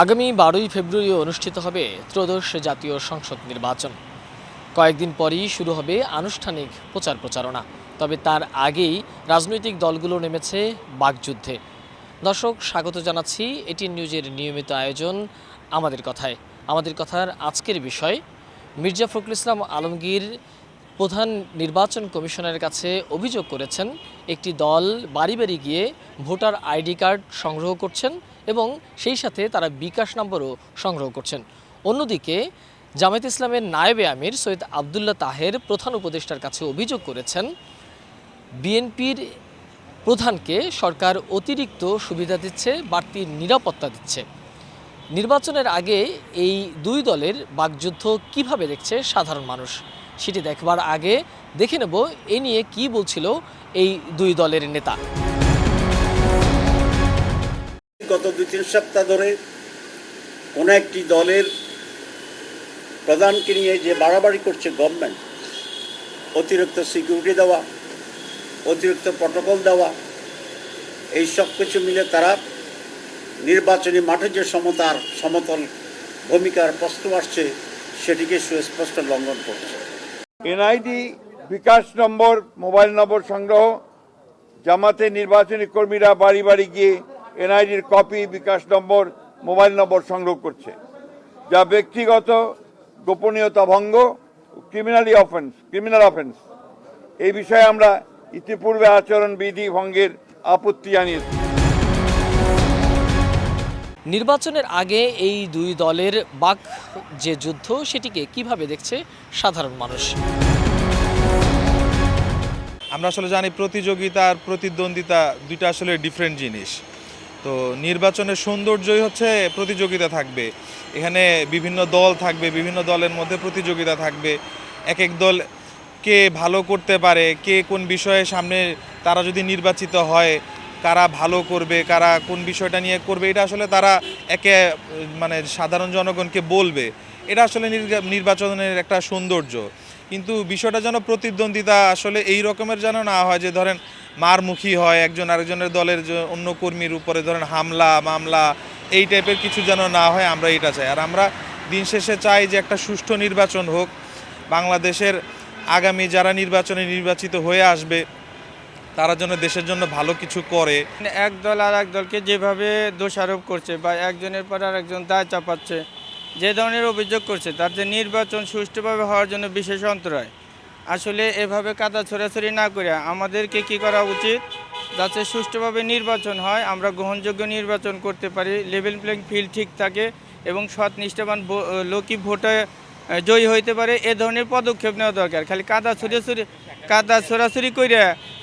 আগামী 12ই ফেব্রুয়ারি অনুষ্ঠিত হবে ত্রয়োদশ জাতীয় সংসদ নির্বাচন। কয়েকদিন পরেই শুরু হবে আনুষ্ঠানিক প্রচারণা। তবে তার আগেই রাজনৈতিক দলগুলো নেমেছে বাকযুদ্ধে। দর্শক, স্বাগত জানাচ্ছি এটিএন নিউজের নিয়মিত আয়োজন আমাদের কথার আজকের বিষয় মির্জা ফখরুল ইসলাম আলমগীর প্রধান নির্বাচন কমিশনের কাছে অভিযোগ করেছেন একটি দল বাড়ি বাড়ি গিয়ে ভোটার আইডি কার্ড সংগ্রহ করছেন এবং সেই সাথে তারা বিকাশ নম্বরও সংগ্রহ করছেন। অন্যদিকে জামায়াতে ইসলামের নায়েবে আমির সৈয়দ আবদুল্লাহ তাহের প্রধান উপদেষ্টার কাছে অভিযোগ করেছেন বিএনপির প্রধানকে সরকার অতিরিক্ত সুবিধা দিচ্ছে, বাড়তি নিরাপত্তা দিচ্ছে। নির্বাচনের আগে এই দুই দলের বাকযুদ্ধ কিভাবে দেখছে সাধারণ মানুষ, সেটি দেখবার আগে দেখে নেব এ নিয়ে কি বলছিল এই দুই দলের নেতা। গত 2-3 সপ্তাহ ধরে কোনো একটি দলের প্রধানকে নিয়ে যে বাড়াবাড়ি করছে গভর্নমেন্ট, অতিরিক্ত সিকিউরিটি দেওয়া, অতিরিক্ত প্রটোকল দেওয়া, এই সব কিছু মিলে তারা নির্বাচনী মাঠে যে সমতল ভূমিকার প্রশ্ন আসছে সেটিকে সুস্পষ্ট লঙ্ঘন করছে। এনআইডি, বিকাশ নম্বর, মোবাইল নম্বর সংগ্রহ। জামাতে নির্বাচনী কর্মীরা বাড়ি বাড়ি গিয়ে এনআইডির কপি, বিকাশ নম্বর, মোবাইল নম্বর সংগ্রহ করছে, যা ব্যক্তিগত গোপনীয়তা ভঙ্গ, ক্রিমিনাল অফেন্স। এই বিষয়ে আমরা ইতিপূর্বে আচরণবিধি ভঙ্গের আপত্তি জানিয়েছি। নির্বাচনের আগে এই দুই দলের বাক যে যুদ্ধ, সেটিকে কিভাবে দেখছে সাধারণ মানুষ? আমরা আসলে জানি প্রতিযোগিতা আর প্রতিদ্বন্দ্বিতা দুইটা আসলে ডিফারেন্ট জিনিস। তো নির্বাচনের সৌন্দর্যই হচ্ছে প্রতিযোগিতা থাকবে, এখানে বিভিন্ন দল থাকবে, বিভিন্ন দলের মধ্যে প্রতিযোগিতা থাকবে। এক এক দল কে ভালো করতে পারে, কে কোন বিষয়ে সামনে তারা যদি নির্বাচিত হয় কারা ভালো করবে, কারা কোন বিষয়টা নিয়ে করবে, এটা আসলে তারা সাধারণ জনগণকে বলবে। এটা আসলে নির্বাচনের একটা সৌন্দর্য। কিন্তু বিষয়টা যেন প্রতিদ্বন্দ্বিতা আসলে এই রকমের যেন না হয় যে ধরেন মারমুখী হয়, একজন আরেকজনের দলের অন্য কর্মীর উপরে ধরেন হামলা মামলা, এই টাইপের কিছু যেন না হয়, আমরা এটা চাই। আর আমরা দিন শেষে চাই যে একটা সুষ্ঠু নির্বাচন হোক। বাংলাদেশের আগামী যারা নির্বাচনে নির্বাচিত হয়ে আসবে তারা যেন দেশের জন্য ভালো কিছু করে। এক দল আর এক দলকে যেভাবে দোষারোপ করছে বা একজনের পর আর একজন দায় চাপাচ্ছে, যে ধরনের অভিযোগ করছে, তাতে নির্বাচন সুষ্ঠুভাবে হওয়ার জন্য বিশেষ অন্তরায়। আসলে এভাবে কাদা ছোড়াছড়ি না করে আমাদেরকে কি করা উচিত, যাতে সুষ্ঠুভাবে নির্বাচন হয়, আমরা গ্রহণযোগ্য নির্বাচন করতে পারি, লেভেল প্লেইং ফিল্ড ঠিক থাকে এবং সৎ নিষ্ঠাবান লোকই ভোটে জয়ী হইতে পারে, এ ধরনের পদক্ষেপ নেওয়া দরকার। খালি কাদা ছোড়াছড়ি করে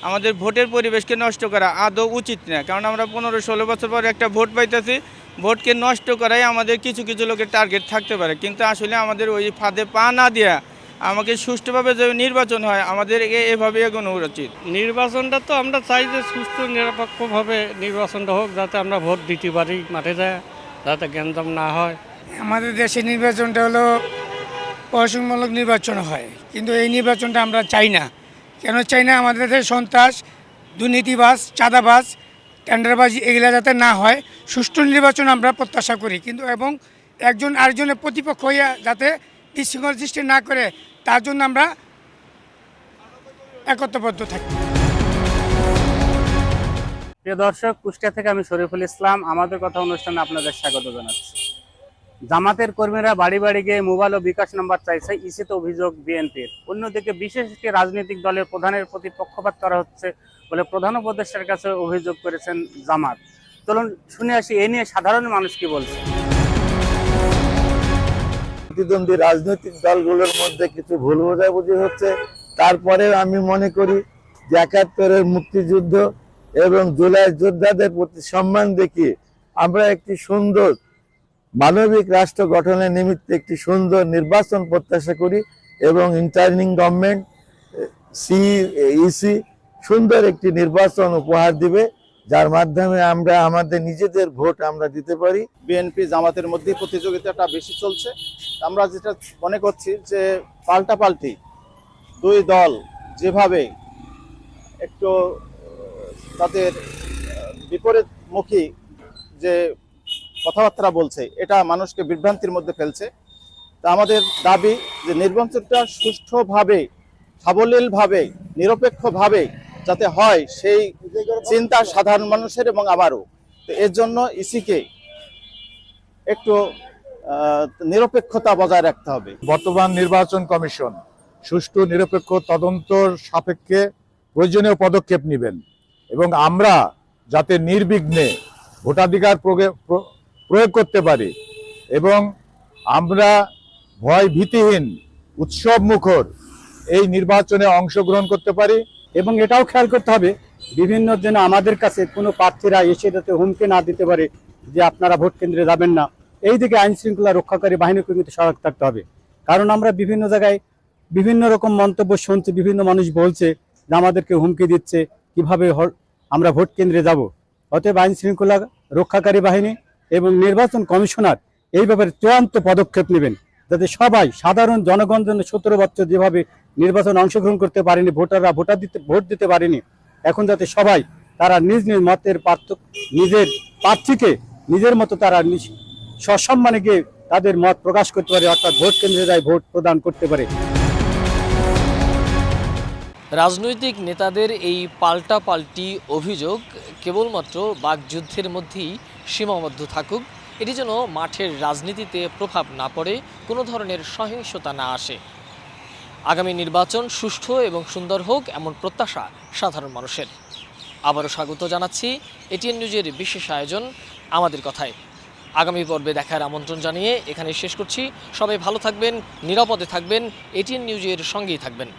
আমাদের ভোটের পরিবেশকে নষ্ট করা আদৌ উচিত না। কারণ আমরা 15-16 বছর পর একটা ভোট পাইতেছি, ভোটকে নষ্ট করাই আমাদের কিছু কিছু লোকের টার্গেট থাকতে পারে। কিন্তু আসলে আমাদের ওই ফাঁদে পা না দেওয়া, আমাকে সুষ্ঠুভাবে যে নির্বাচন হয় আমাদের এভাবে এগোনো উচিত। নির্বাচনটা তো আমরা চাই যে সুস্থ নিরপেক্ষভাবে নির্বাচনটা হোক, যাতে আমরা ভোট দিতে পারি মাঠে যায়, যাতে গ্যাঞ্জাম না হয়। আমাদের দেশের নির্বাচনটা হলো প্রহসনমূলক নির্বাচন হয়, কিন্তু এই নির্বাচনটা আমরা চাই না। কেন চাই না? আমাদের দেশে সন্ত্রাস, দুর্নীতিবাজ, চাঁদাবাজ, টেন্ডারবাজি এগুলো যাতে না হয়, সুষ্ঠু নির্বাচন আমরা প্রত্যাশা করি। কিন্তু এবং একজন আরেকজনের প্রতিপক্ষ হইয়া যাতে বিশৃঙ্খল সৃষ্টি না করে, তার জন্য আমরা একত্রবদ্ধ থাকি। প্রিয় দর্শক, কুষ্টিয়া থেকে আমি শরীফুল ইসলাম আমাদের কথা অনুষ্ঠানে আপনাদের স্বাগত জানাচ্ছি। জামাতের কর্মীরা বাড়ি বাড়ি গিয়ে মোবাইল ও বিকাশ নাম্বার চাইছে, ইসিতে অভিযোগ বিএনপির। অন্যদিকে বিশেষ একটি রাজনৈতিক দলের প্রধানের প্রতি পক্ষপাত করা হচ্ছে বলে প্রধান উপদেষ্টার কাছে অভিযোগ করেছেন জামাত। চলুন শুনে আসি এ নিয়ে সাধারণ মানুষ কি বলছে। প্রতিদ্বন্দ্বী রাজনৈতিক দলগুলোর মধ্যে কিছু ভুল বোঝাবুঝি হচ্ছে। তারপরে আমি মনে করি যে ৭১-এর মুক্তিযুদ্ধ এবং জুলাই যোদ্ধাদের প্রতি সম্মান দেখিয়ে আমরা একটি সুন্দর মানবিক রাষ্ট্র গঠনের নিমিত্তে একটি সুন্দর নির্বাচন প্রত্যাশা করি এবং ইন্টারিম গভর্নমেন্ট ইসি সুন্দর একটি নির্বাচন উপহার দিবে, যার মাধ্যমে আমরা আমাদের নিজেদের ভোট আমরা দিতে পারি। বিএনপি জামাতের মধ্যে প্রতিযোগিতাটা বেশি চলছে। আমরা যেটা মনে করছি যে পাল্টাপাল্টি দুই দল যেভাবে একটু তাদের বিপরীতমুখী যে কথাবার্তা বলছে, এটা মানুষকে বিভ্রান্তির মধ্যে ফেলছে। তা আমাদের দাবি যে নির্বাচনটা সুষ্ঠুভাবে, সাবলীলভাবে, নিরপেক্ষভাবে যাতে হয়, সেই চিন্তা সাধারণ মানুষের এবং আমারও। তো এর জন্য ইসিকে একটু নিরপেক্ষতা বজায় রাখতে হবে। বর্তমান নির্বাচন কমিশন সুষ্ঠু নিরপেক্ষ তদন্ত সাপেক্ষে প্রয়োজনীয় পদক্ষেপ নেবেন এবং আমরা যাতে নির্বিঘ্নে ভোটাধিকার প্রয়োগ করতে পারি এবং আমরা ভয় ভীতিহীন উৎসব মুখর এই নির্বাচনে অংশগ্রহণ করতে পারি। এবং এটাও খেয়াল করতে হবে বিভিন্ন যেন আমাদের কাছে কোনো প্রার্থীরা এসে যাতে হুমকি না দিতে পারে যে আপনারা ভোট কেন্দ্রে যাবেন না। এই দিকে আইন শৃঙ্খলা রক্ষাকারী বাহিনীকে কিন্তু সজাগ থাকতে হবে, কারণ আমরা বিভিন্ন জায়গায় বিভিন্ন রকম মন্তব্য শুনছি, বিভিন্ন মানুষ বলছে যে আমাদেরকে হুমকি দিচ্ছে কিভাবে আমরা ভোট কেন্দ্রে যাব। অতএব আইন শৃঙ্খলা রক্ষাকারী বাহিনী এবং নির্বাচন কমিশনার এই ব্যাপারে চূড়ান্ত পদক্ষেপ নেবেন, যাতে সবাই সাধারণ জনগণ যেন 17 বছর যেভাবে নির্বাচনে অংশগ্রহণ করতে পারেনি, ভোটাররা ভোট দিতে পারেনি, এখন যাতে সবাই তারা নিজ নিজ মতের নিজের প্রার্থীকে নিজের মতো তারা সসম্মানে গিয়ে তাদের মত প্রকাশ করতে পারে, অর্থাৎ ভোট কেন্দ্রে যায় ভোট প্রদান করতে পারে। রাজনৈতিক নেতাদের এই পাল্টাপাল্টি অভিযোগ কেবলমাত্র বাকযুদ্ধের মধ্যেই সীমাবদ্ধ থাকুক, এটি যেন মাঠের রাজনীতিতে প্রভাব না পড়ে, কোনো ধরনের সহিংসতা না আসে। আগামী নির্বাচন সুষ্ঠু এবং সুন্দর হোক, এমন প্রত্যাশা সাধারণ মানুষের। আবারও স্বাগত জানাচ্ছি এটিএন নিউজের বিশেষ আয়োজন আমাদের কথায়। আগামী পর্বে দেখার আমন্ত্রণ জানিয়ে এখানে শেষ করছি। সবাই ভালো থাকবেন, নিরাপদে থাকবেন, এটিএন নিউজের সঙ্গেই থাকবেন।